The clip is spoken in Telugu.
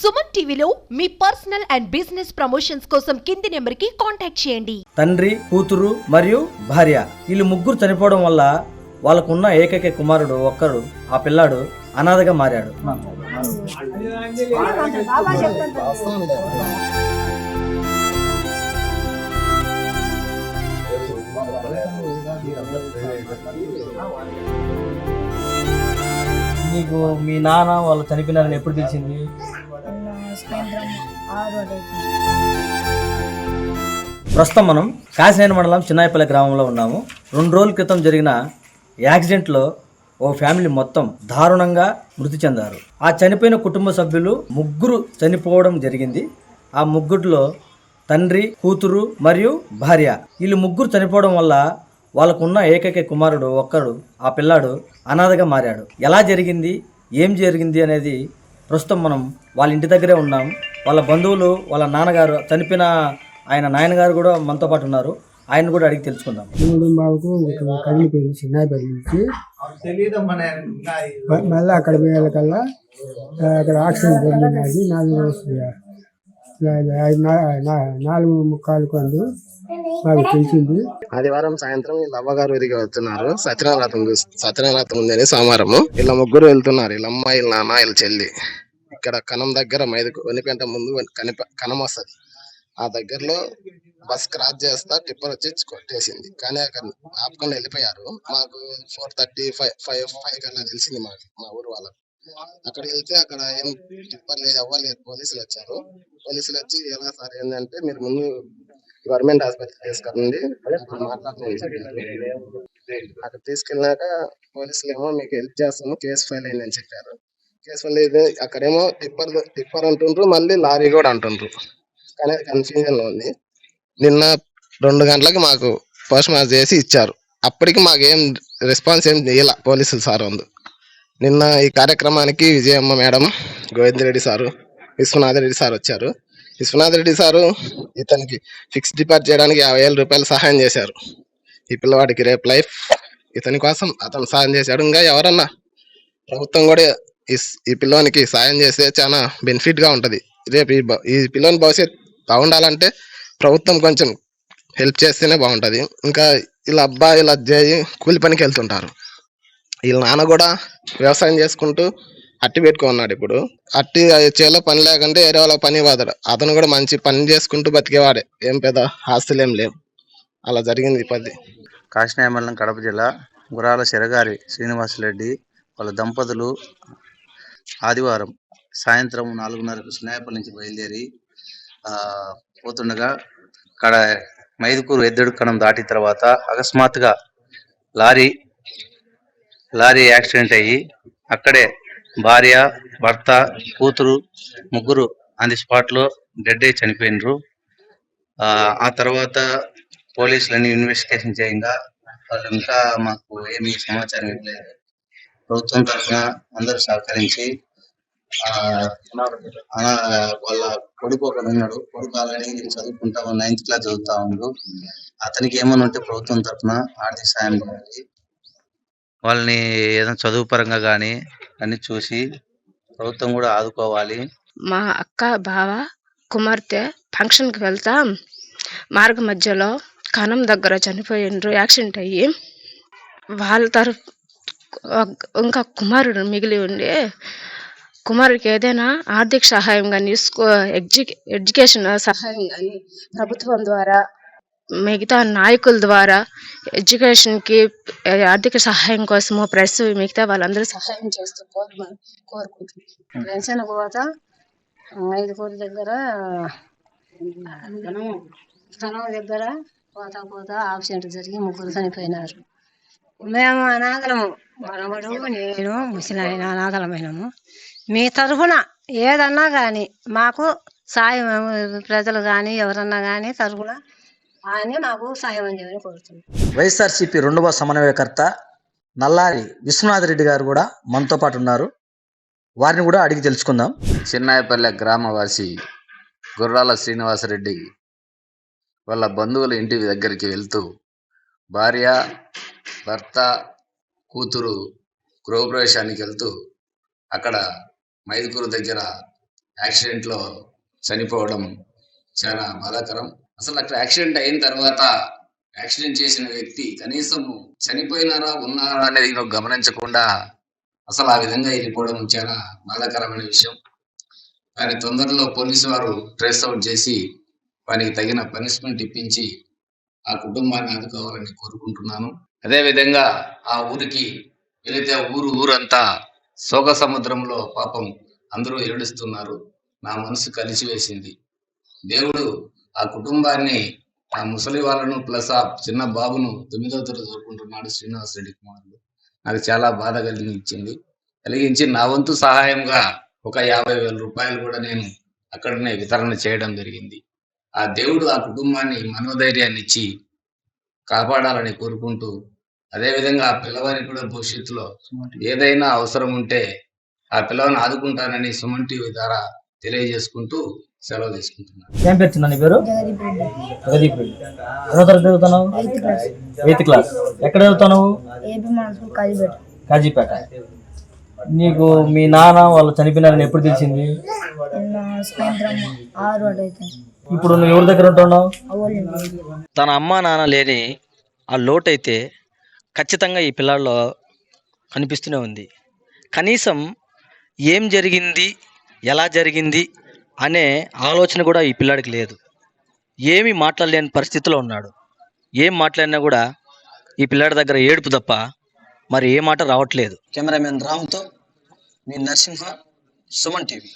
సుమన్ టీవీలో మీ పర్సనల్ అండ్ బిజినెస్ ప్రమోషన్స్ కోసం కింది నెంబర్కి కాంటాక్ట్ చేయండి. తండ్రి, కూతురు మరియు భార్య వీళ్ళు ముగ్గురు చనిపోవడం వల్ల వాళ్ళకున్న ఏకైక కుమారుడు ఒక్కడు, ఆ పిల్లాడు అనాథగా మారాడు. నీకు మీ నాన్న వాళ్ళు చనిపోయినారని ఎప్పుడు తెలిసింది? ప్రస్తుతం మనం కాశీనాయన మండలం చిన్నాయపల్లి గ్రామంలో ఉన్నాము. 2 రోజుల క్రితం జరిగిన యాక్సిడెంట్లో ఓ ఫ్యామిలీ మొత్తం దారుణంగా మృతి చెందారు. ఆ చనిపోయిన కుటుంబ సభ్యులు ముగ్గురు చనిపోవడం జరిగింది. ఆ ముగ్గురులో తండ్రి, కూతురు మరియు భార్య వీళ్ళు ముగ్గురు చనిపోవడం వల్ల వాళ్ళకున్న ఏకైక కుమారుడు ఒక్కడు, ఆ పిల్లాడు అనాథగా మారాడు. ఎలా జరిగింది, ఏం జరిగింది అనేది ప్రస్తుతం మనం వాళ్ళ ఇంటి దగ్గరే ఉన్నాం. వాళ్ళ బంధువులు, వాళ్ళ నాన్నగారు చనిపోయిన ఆయన నాయనగారు కూడా మనతో పాటు ఉన్నారు. ఆయన కూడా అడిగి తెలుసుకుందాం. బాబుకు కదిలిపోయింది చిన్నాయిపల్లి నుంచి. మళ్ళీ అక్కడ పోయేకల్లా అక్కడ ఆక్సిజన్ జరిగినది 4:45 కొందు మాకు తెలిసింది. ఆదివారం సాయంత్రం వీళ్ళ అవ్వగారు ఊరికి వెళ్తున్నారు. సత్యనారాయణ ఉందని సోమవారము వీళ్ళ ముగ్గురు వెళ్తున్నారు. వీళ్ళ అమ్మ, వీళ్ళ నాన్న, వీళ్ళ చెల్లి. ఇక్కడ కనం దగ్గర వనిపెంట ముందు కనం వస్తుంది. ఆ దగ్గరలో బస్ క్రాస్ చేస్తా టిప్పర్ వచ్చి కొట్టేసింది. కానీ అక్కడ ఆపుకొని వెళ్ళిపోయారు. మాకు 4:35 కల్లా తెలిసింది మా ఊరు వాళ్ళకు. అక్కడికి వెళ్తే అక్కడ ఏం టిప్పర్ లేదు, అవ్వలేదు. పోలీసులు వచ్చారు. పోలీసులు వచ్చి ఎలా సార్ ఏంటంటే మీరు ముందు గవర్నమెంట్ హాస్పిటల్ తీసుకెళ్ళండి, అక్కడ మాట్లాడుతుంది. అక్కడ తీసుకెళ్ళినాక పోలీసులు ఏమో మీకు హెల్ప్ చేస్తాము, కేసు ఫైల్ అయిందని చెప్పారు. కేసు ఫైల్ అయితే అక్కడేమో టిప్పర్ అంటుండ్రు, మళ్ళీ లారీ కూడా అంటుండ్రు. కానీ కన్ఫ్యూజన్ లో ఉంది. నిన్న 2 గంటలకు మాకు పోస్ట్ మార్టం చేసి ఇచ్చారు. అప్పటికి మాకేం రెస్పాన్స్ ఏం చేయాల పోలీసులు సార్ ఉంది. నిన్న ఈ కార్యక్రమానికి Vijayamma madam, Govinda Reddy sir, Viswanatha Reddy sir వచ్చారు. విశ్వనాథరెడ్డి సారు ఇతనికి ఫిక్స్ డిపాజిట్ చేయడానికి 50,000 రూపాయలు సహాయం చేశారు. ఈ పిల్లవాడికి రేపు లైఫ్ ఇతని కోసం అతను సహాయం చేశాడు. ఇంకా ఎవరన్నా ప్రభుత్వం కూడా ఈ పిల్లవానికి సాయం చేస్తే చాలా బెనిఫిట్ గా ఉంటది. రేపు ఈ పిల్లని భవిష్యత్ బాగుండాలంటే ప్రభుత్వం కొంచెం హెల్ప్ చేస్తేనే బాగుంటది. ఇంకా వీళ్ళ అబ్బాయి ఇలా చేయి కూలి పనికి వెళ్తుంటారు. వీళ్ళ నాన్న కూడా వ్యవసాయం చేసుకుంటూ అట్టి పెట్టుకున్నాడు. ఇప్పుడు అట్టి చేలో పని లేకుంటే వేరే వాళ్ళ పని పోతాడు. అతను కూడా మంచి పని చేసుకుంటూ బతికేవాడే, ఏం పెద్ద ఆస్తులు ఏం లేవు. అలా జరిగింది ఈ పది. కాశీనాయన మండలం, కడప జిల్లా. గురాల శరగారి శ్రీనివాసరెడ్డి వాళ్ళ దంపతులు ఆదివారం సాయంత్రం 4:30కు చిన్నాయపల్లి నుంచి బయలుదేరి పోతుండగా అక్కడ మైదుకూరు ఎద్దడు కణం దాటిన తర్వాత అకస్మాత్తుగా లారీ యాక్సిడెంట్ అయ్యి అక్కడే భార్య, భర్త, కూతురు ముగ్గురు ఆన్ ది స్పాట్ లో డెడ్ అయి చనిపోయినరు. ఆ తర్వాత పోలీసులని ఇన్వెస్టిగేషన్ చేయంగా వాళ్ళు ఇంకా మాకు ఏమీ సమాచారం ఇవ్వలేదు. ప్రభుత్వం తరఫున అందరూ సహకరించి వాళ్ళ కొడుకు ఒకడు ఉన్నాడు. కొడుకు ఆల్రెడీ చదువుకుంటా 9th క్లాస్ చదువుతా ఉండు. అతనికి ఏమన్నా ఉంటే ప్రభుత్వం తరఫున ఆర్థిక సాయం కావాలి. వాళ్ళని ఏదైనా చదువు పరంగా కానీ అన్ని చూసి ప్రభుత్వం కూడా ఆదుకోవాలి. మా అక్క, బావ, కుమార్తె ఫంక్షన్కి వెళ్తా మార్గ మధ్యలో కనం దగ్గర చనిపోయిండ్రు యాక్సిడెంట్ అయ్యి. వాళ్ళ తరఫు ఇంకా కుమారుడు మిగిలి ఉండి కుమారుడికి ఏదైనా ఆర్థిక సహాయం కానీ ఎడ్యుకేషన్ సహాయం కానీ ప్రభుత్వం ద్వారా, మిగతా నాయకుల ద్వారా ఎడ్యుకేషన్కి ఆర్థిక సహాయం కోసము ప్రెస్ మిగతా వాళ్ళందరూ సహాయం చేస్తూ కోరుకుంటున్నాం. పెన్షన్ పోతా 5 కోట్ల దగ్గర స్థలం దగ్గర పోతా యాక్సిడెంట్ జరిగి ముగ్గురు చనిపోయినారు. మేము అనాథలము, మనవడు, నేను, ముసలాయన అనాథలమైనము. మీ తరఫున ఏదన్నా కానీ మాకు సాయం, ప్రజలు కానీ ఎవరన్నా కానీ తరఫున అని మాకు సాయం చేయమని కోరుతున్నాం. వైఎస్ఆర్సీపీ 2వ సమన్వయకర్త నల్లారి విశ్వనాథరెడ్డి గారు కూడా మనతో పాటు ఉన్నారు. వారిని కూడా అడిగి తెలుసుకుందాం. చిన్నాయపల్లె గ్రామవాసి గుర్రాల శ్రీనివాసరెడ్డి వాళ్ళ బంధువుల ఇంటి దగ్గరికి వెళ్తూ భార్య, భర్త, కూతురు గృహప్రవేశానికి వెళ్తూ అక్కడ మైదుకూరు దగ్గర యాక్సిడెంట్లో చనిపోవడం చాలా బాధాకరం. అసలు అక్కడ యాక్సిడెంట్ అయిన తర్వాత యాక్సిడెంట్ చేసిన వ్యక్తి కనీసం చనిపోయినారా ఉన్నారా అనేది గమనించకుండా అసలు ఆ విధంగా వెళ్ళిపోవడం చాలా బాధాకరమైన విషయం. కానీ తొందరలో పోలీసు వారు ట్రేస్ అవుట్ చేసి వారికి తగిన పనిష్మెంట్ ఇప్పించి ఆ కుటుంబాన్ని ఆదుకోవాలని కోరుకుంటున్నాను. అదే విధంగా ఆ ఊరికి వెళితే ఊరంతా శోక సముద్రంలో పాపం అందరూ ఏడుస్తున్నారు. నా మనసు కలిసివేసింది. దేవుడు ఆ కుటుంబాన్ని, ఆ ముసలి వాళ్ళను ప్లస్ ఆ చిన్న బాబును 9వ తరగతి చదువుకుంటున్నాడు శ్రీనివాస్ రెడ్డి కుమారుడు. నాకు చాలా బాధ కలిగించి నా వంతు సహాయంగా ఒక 50,000 రూపాయలు కూడా నేను అక్కడనే వితరణ చేయడం జరిగింది. ఆ దేవుడు ఆ కుటుంబాన్ని మనోధైర్యాన్ని ఇచ్చి కాపాడాలని కోరుకుంటూ, అదేవిధంగా ఆ పిల్లవారికి కూడా భవిష్యత్తులో ఏదైనా అవసరం ఉంటే ఆ పిల్లవాడిని ఆదుకుంటానని సుమన్ టీవీ ద్వారా తెలియజేసుకుంటూ సెలవు తీసుకుంటున్నాను. ఏం పేరు చిన్న నీ పేరు? జగదీప్ రెడ్డి. ఎన్నో తరగతి చదువుతున్నావు? 8th class. ఎక్కడ చదువుతున్నావు? కాజీపేట. నీకు మీ నాన్న వాళ్ళు చనిపోయినారని ఎప్పుడు తెలిసింది? ఇప్పుడు నువ్వు ఎవరి దగ్గర ఉంటున్నావు? తన అమ్మ నాన్న లేని ఆ లోటైతే ఖచ్చితంగా ఈ పిల్లాడిలో కనిపిస్తూనే ఉంది. కనీసం ఏం జరిగింది, ఎలా జరిగింది అనే ఆలోచన కూడా ఈ పిల్లాడికి లేదు. ఏమీ మాట్లాడలేని పరిస్థితిలో ఉన్నాడు. ఏం మాట్లాడినా కూడా ఈ పిల్లాడి దగ్గర ఏడుపు తప్ప మరి ఏ మాట రావట్లేదు. కెమెరామెన్ రామ్తో మీ నరసింహ, సుమన్ టీవీ.